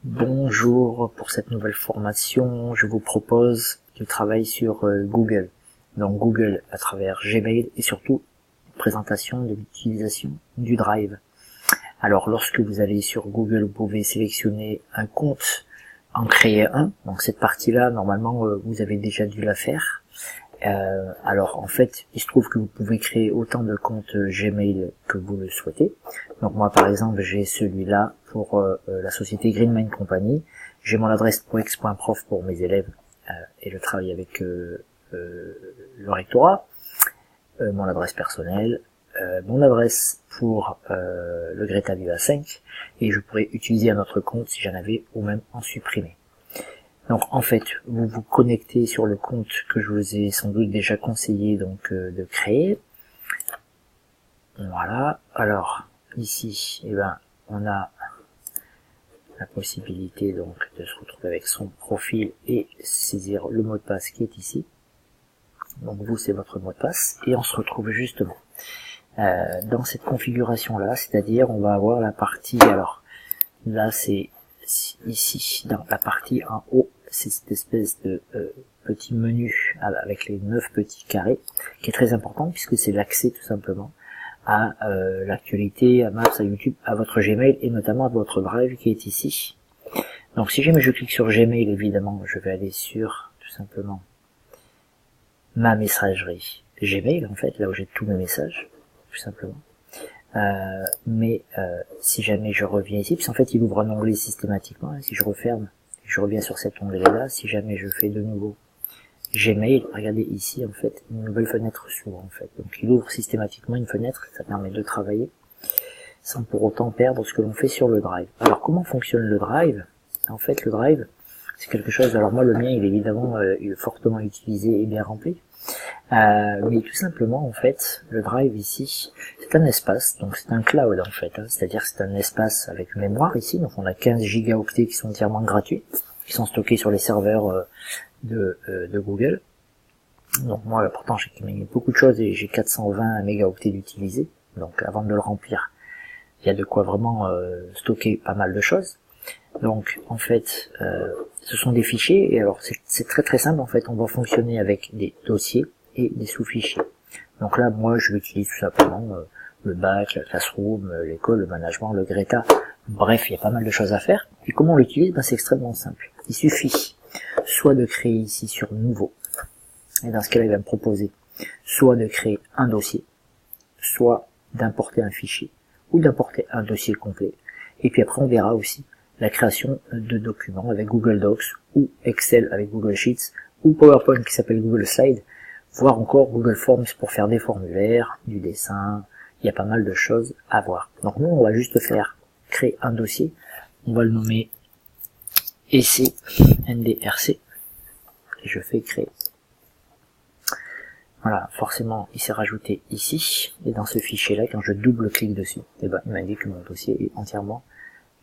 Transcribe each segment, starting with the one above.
Bonjour, pour cette nouvelle formation, je vous propose du travail sur Google. Donc Google à travers Gmail et surtout une présentation de l'utilisation du Drive. Alors lorsque vous allez sur Google, vous pouvez sélectionner un compte, en créer un. Donc cette partie-là, normalement, vous avez déjà dû la faire. Alors en fait, il se trouve que vous pouvez créer autant de comptes Gmail que vous le souhaitez. Donc moi par exemple j'ai celui-là pour la société Greenmind Company. J'ai mon adresse proex.prof pour mes élèves et je travaille avec le rectorat. Mon adresse personnelle, mon adresse pour le Greta Viva 5 et je pourrais utiliser un autre compte si j'en avais ou même en supprimer. Donc en fait, vous vous connectez sur le compte que je vous ai sans doute déjà conseillé donc de créer. Voilà. Alors ici, on a la possibilité donc de se retrouver avec son profil et saisir le mot de passe qui est ici. Donc vous, c'est votre mot de passe et on se retrouve justement dans cette configuration là, c'est-à-dire on va avoir la partie, alors là c'est ici dans la partie en haut, c'est cette espèce de petit menu avec les 9 petits carrés qui est très important puisque c'est l'accès tout simplement à l'actualité, à Maps, à YouTube, à votre Gmail et notamment à votre Drive qui est ici. Donc si jamais je clique sur Gmail, évidemment je vais aller sur tout simplement ma messagerie Gmail, en fait là où j'ai tous mes messages tout simplement. Mais si jamais je reviens ici, puisqu'en fait il ouvre un onglet systématiquement, si je referme, je reviens sur cet onglet là, si jamais je fais de nouveau Gmail, regardez ici en fait, une nouvelle fenêtre s'ouvre en fait, donc il ouvre systématiquement une fenêtre, ça permet de travailler sans pour autant perdre ce que l'on fait sur le Drive. Alors comment fonctionne le Drive? En fait le Drive c'est quelque chose, alors moi le mien il est évidemment fortement utilisé et bien rempli, mais tout simplement en fait le Drive ici c'est un espace, donc c'est un cloud en fait, c'est-à-dire c'est un espace avec mémoire ici, donc on a 15 gigaoctets qui sont entièrement gratuits, qui sont stockés sur les serveurs de Google. Donc moi pourtant j'ai mis beaucoup de choses et j'ai 420 mégaoctets d'utilisés, donc avant de le remplir il y a de quoi vraiment stocker pas mal de choses. Donc en fait ce sont des fichiers et alors c'est très très simple en fait, on va fonctionner avec des dossiers et des sous-fichiers. Donc là moi je l'utilise tout simplement le bac, la classroom, l'école, le management, le Greta, bref il y a pas mal de choses à faire. Et comment on l'utilise? C'est extrêmement simple, il suffit soit de créer ici sur nouveau, et dans ce cas là il va me proposer soit de créer un dossier, soit d'importer un fichier, ou d'importer un dossier complet, et puis après on verra aussi la création de documents avec Google Docs, ou Excel avec Google Sheets, ou PowerPoint qui s'appelle Google Slides, voire encore Google Forms pour faire des formulaires, du dessin, il y a pas mal de choses à voir. Donc nous on va juste faire créer un dossier, on va le nommer EC NDRC, et je fais créer. Voilà, forcément il s'est rajouté ici, et dans ce fichier là, quand je double-clique dessus, il m'indique que mon dossier est entièrement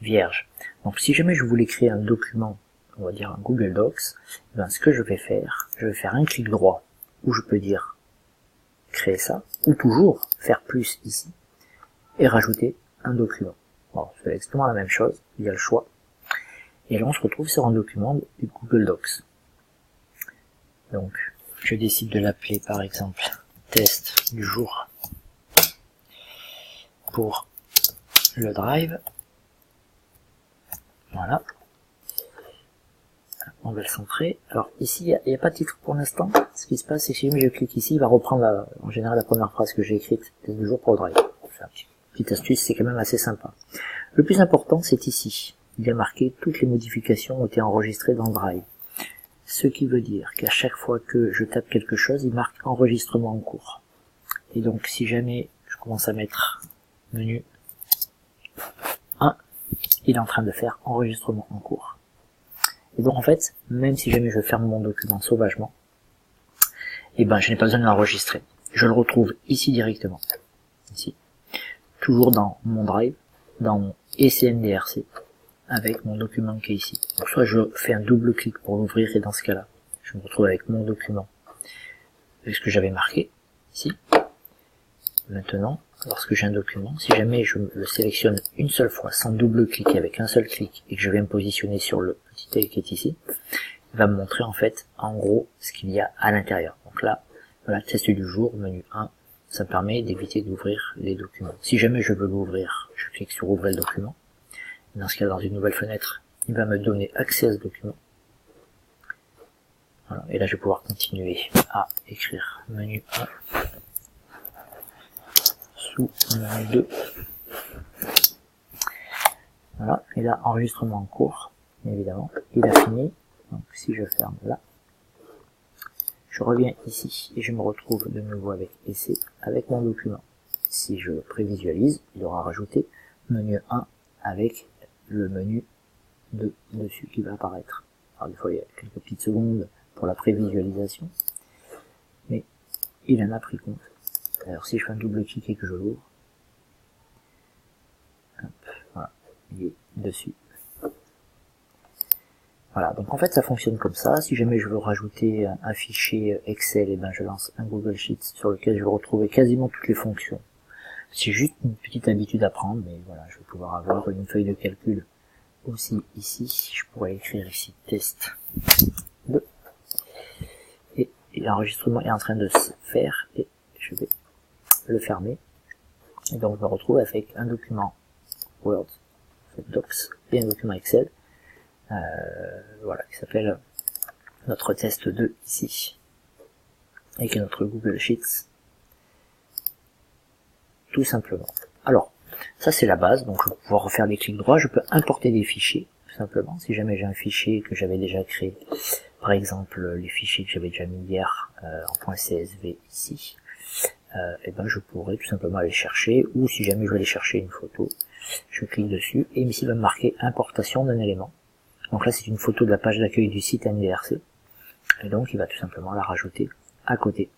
vierge. Donc si jamais je voulais créer un document, on va dire un Google Docs, ce que je vais faire un clic droit, où je peux dire créer ça, ou toujours faire plus ici, et rajouter un document. Bon, c'est exactement la même chose, il y a le choix. Et là on se retrouve sur un document du Google Docs. Donc je décide de l'appeler par exemple test du jour pour le Drive. Voilà. On va le centrer. Alors ici, il n'y a pas de titre pour l'instant. Ce qui se passe, c'est que si je clique ici, il va reprendre en général la première phrase que j'ai écrite du jour pour le Drive. C'est une petite astuce, c'est quand même assez sympa. Le plus important, c'est ici. Il y a marqué toutes les modifications ont été enregistrées dans le Drive. Ce qui veut dire qu'à chaque fois que je tape quelque chose, il marque enregistrement en cours. Et donc, si jamais je commence à mettre menu 1, il est en train de faire enregistrement en cours. Et donc en fait, même si jamais je ferme mon document sauvagement, je n'ai pas besoin de l'enregistrer. Je le retrouve ici directement. Ici. Toujours dans mon Drive, dans mon ECNDRC, avec mon document qui est ici. Donc soit je fais un double clic pour l'ouvrir et dans ce cas-là, je me retrouve avec mon document, avec ce que j'avais marqué, ici. Maintenant, lorsque j'ai un document, si jamais je le sélectionne une seule fois, sans double-cliquer, avec un seul clic, et que je vais me positionner sur le petit œil qui est ici, il va me montrer en fait, en gros, ce qu'il y a à l'intérieur. Donc là, voilà, test du jour, menu 1, ça me permet d'éviter d'ouvrir les documents. Si jamais je veux l'ouvrir, je clique sur ouvrir le document. Dans ce cas, dans une nouvelle fenêtre, il va me donner accès à ce document. Voilà, et là, je vais pouvoir continuer à écrire menu 1. Sous menu 2. Voilà, et là, enregistrement en cours, évidemment, il a fini. Donc si je ferme là, je reviens ici et je me retrouve de nouveau avec essai, avec mon document. Si je prévisualise, il aura rajouté menu 1 avec le menu 2 dessus qui va apparaître. Alors des fois il y a quelques petites secondes pour la prévisualisation, mais il en a pris compte. Alors si je fais un double clic et que je l'ouvre, voilà, il est dessus. Voilà, donc en fait ça fonctionne comme ça. Si jamais je veux rajouter un fichier Excel, et ben je lance un Google Sheets sur lequel je vais retrouver quasiment toutes les fonctions. C'est juste une petite habitude à prendre, mais voilà, je vais pouvoir avoir une feuille de calcul aussi ici. Je pourrais écrire ici test 2. Et l'enregistrement est en train de se faire et je vais le fermer. Et donc je me retrouve avec un document Word, Docs, et un document Excel. Voilà, qui s'appelle notre test 2 ici, et qui est notre Google Sheets, tout simplement. Alors, ça c'est la base, donc je vais pouvoir refaire des clics droits, je peux importer des fichiers, tout simplement, si jamais j'ai un fichier que j'avais déjà créé, par exemple les fichiers que j'avais déjà mis hier en .csv ici, et ben je pourrais tout simplement aller chercher, ou si jamais je veux aller chercher une photo, je clique dessus, et ici il va me marquer importation d'un élément. Donc là c'est une photo de la page d'accueil du site NDRC, et donc il va tout simplement la rajouter à côté.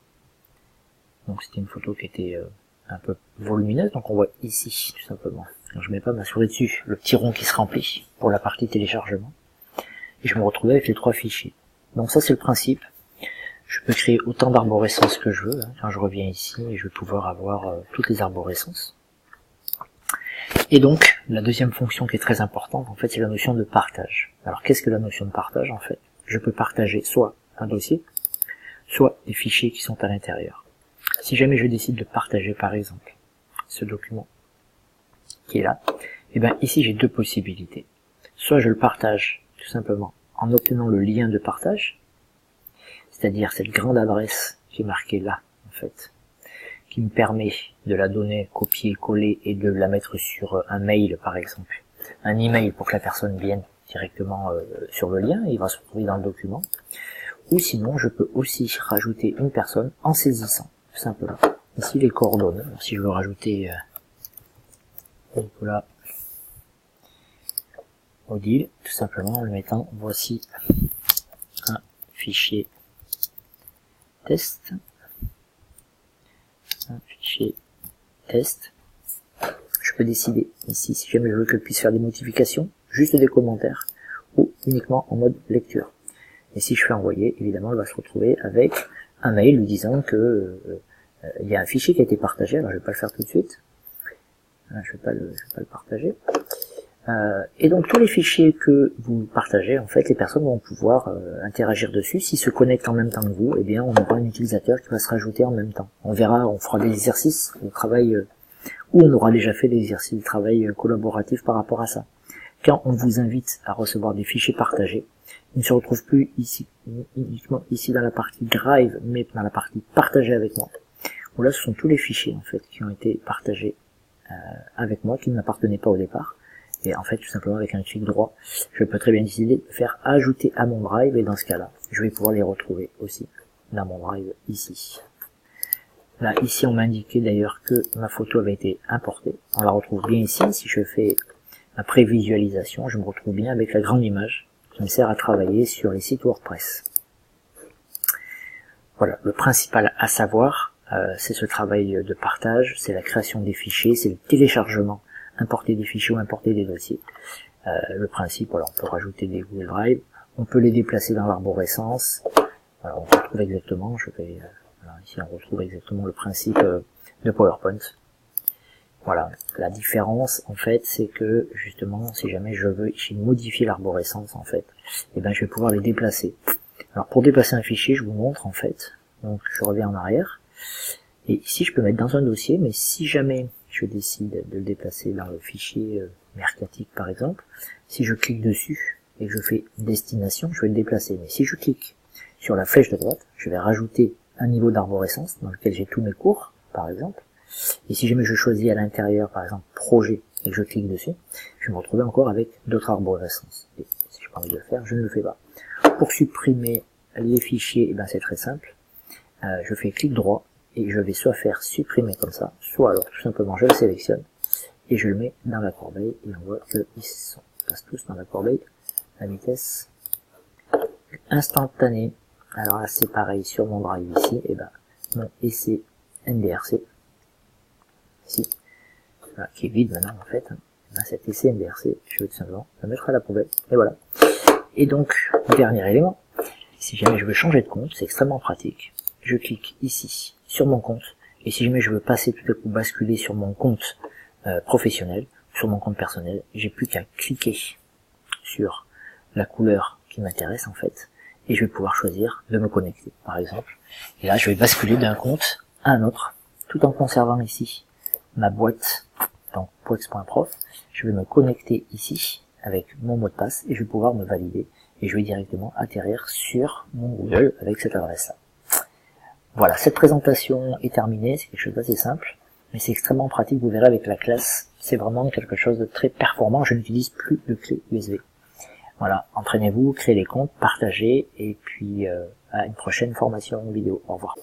Donc c'était une photo qui était un peu volumineuse, donc on voit ici tout simplement, quand je mets pas ma souris dessus, le petit rond qui se remplit pour la partie téléchargement, et je me retrouvais avec les 3 fichiers. Donc ça c'est le principe, je peux créer autant d'arborescences que je veux, hein. Quand je reviens ici, je vais pouvoir avoir toutes les arborescences. Et donc, la deuxième fonction qui est très importante, en fait, c'est la notion de partage. Alors, qu'est-ce que la notion de partage, en fait? Je peux partager soit un dossier, soit des fichiers qui sont à l'intérieur. Si jamais je décide de partager, par exemple, ce document qui est là, et bien ici, j'ai 2 possibilités. Soit je le partage, tout simplement, en obtenant le lien de partage, c'est-à-dire cette grande adresse qui est marquée là, en fait, qui me permet de la donner, copier, coller et de la mettre sur un mail par exemple. Un email pour que la personne vienne directement sur le lien et il va se retrouver dans le document. Ou sinon je peux aussi rajouter une personne en saisissant, tout simplement. Ici les coordonnées. Alors, si je veux rajouter Nicolas Odile, tout simplement en le mettant voici un fichier test. Un fichier test. Je peux décider ici si jamais je veux qu'elle puisse faire des modifications, juste des commentaires, ou uniquement en mode lecture. Et si je fais envoyer, évidemment, elle va se retrouver avec un mail lui disant que il y a un fichier qui a été partagé. Alors je vais pas le faire tout de suite. Je vais pas le partager. Et donc tous les fichiers que vous partagez, en fait, les personnes vont pouvoir interagir dessus. S'ils se connectent en même temps que vous, eh bien, on aura un utilisateur qui va se rajouter en même temps. On verra, on fera des exercices de travail, où on aura déjà fait des exercices de travail collaboratif par rapport à ça. Quand on vous invite à recevoir des fichiers partagés, ils ne se retrouvent plus ici, uniquement ici dans la partie Drive, mais dans la partie Partager avec moi. Où là, ce sont tous les fichiers, en fait, qui ont été partagés avec moi, qui ne m'appartenaient pas au départ. Et en fait, tout simplement avec un clic droit, je peux très bien décider de faire ajouter à mon drive, et dans ce cas-là, je vais pouvoir les retrouver aussi dans mon drive ici. Là, ici, on m'a indiqué d'ailleurs que ma photo avait été importée. On la retrouve bien ici. Si je fais ma prévisualisation, je me retrouve bien avec la grande image qui me sert à travailler sur les sites WordPress. Voilà, le principal à savoir, c'est ce travail de partage, c'est la création des fichiers, c'est le téléchargement, importer des fichiers ou importer des dossiers. Le principe, alors on peut rajouter des Google Drive, on peut les déplacer dans l'arborescence. Alors on retrouve exactement, voilà, ici on retrouve exactement le principe de PowerPoint. Voilà, la différence en fait c'est que justement si jamais je veux modifier l'arborescence en fait, et ben je vais pouvoir les déplacer. Alors pour déplacer un fichier, je vous montre en fait, donc je reviens en arrière, et ici je peux mettre dans un dossier, mais si jamais je décide de le déplacer dans le fichier mercatique par exemple, si je clique dessus et que je fais destination, je vais le déplacer, mais si je clique sur la flèche de droite, je vais rajouter un niveau d'arborescence dans lequel j'ai tous mes cours par exemple. Et si jamais je choisis à l'intérieur, par exemple, projet, et que je clique dessus, je vais me retrouver encore avec d'autres arborescences. Et si j'ai pas envie de le faire, je ne le fais pas. Pour supprimer les fichiers, eh ben c'est très simple. Je fais clic droit, et je vais soit faire supprimer comme ça, soit alors tout simplement je le sélectionne, et je le mets dans la corbeille, et on voit qu'ils passent tous dans la corbeille à vitesse instantanée. Alors là c'est pareil sur mon drive ici, et ben mon EC NDRC, ici, voilà, qui est vide maintenant en fait, ben, cet essai NDRC, je vais tout simplement le mettre à la poubelle, et voilà. Et donc, dernier élément, si jamais je veux changer de compte, c'est extrêmement pratique, je clique ici, sur mon compte, et si jamais je veux passer tout à coup basculer sur mon compte professionnel, sur mon compte personnel, j'ai plus qu'à cliquer sur la couleur qui m'intéresse en fait, et je vais pouvoir choisir de me connecter, par exemple, et là je vais basculer d'un compte à un autre, tout en conservant ici ma boîte, donc poex.prof, je vais me connecter ici avec mon mot de passe et je vais pouvoir me valider et je vais directement atterrir sur mon Google avec cette adresse-là. Voilà, cette présentation est terminée, c'est quelque chose d'assez simple, mais c'est extrêmement pratique, vous verrez avec la classe, c'est vraiment quelque chose de très performant, je n'utilise plus de clé USB. Voilà, entraînez-vous, créez les comptes, partagez, et puis à une prochaine formation vidéo. Au revoir.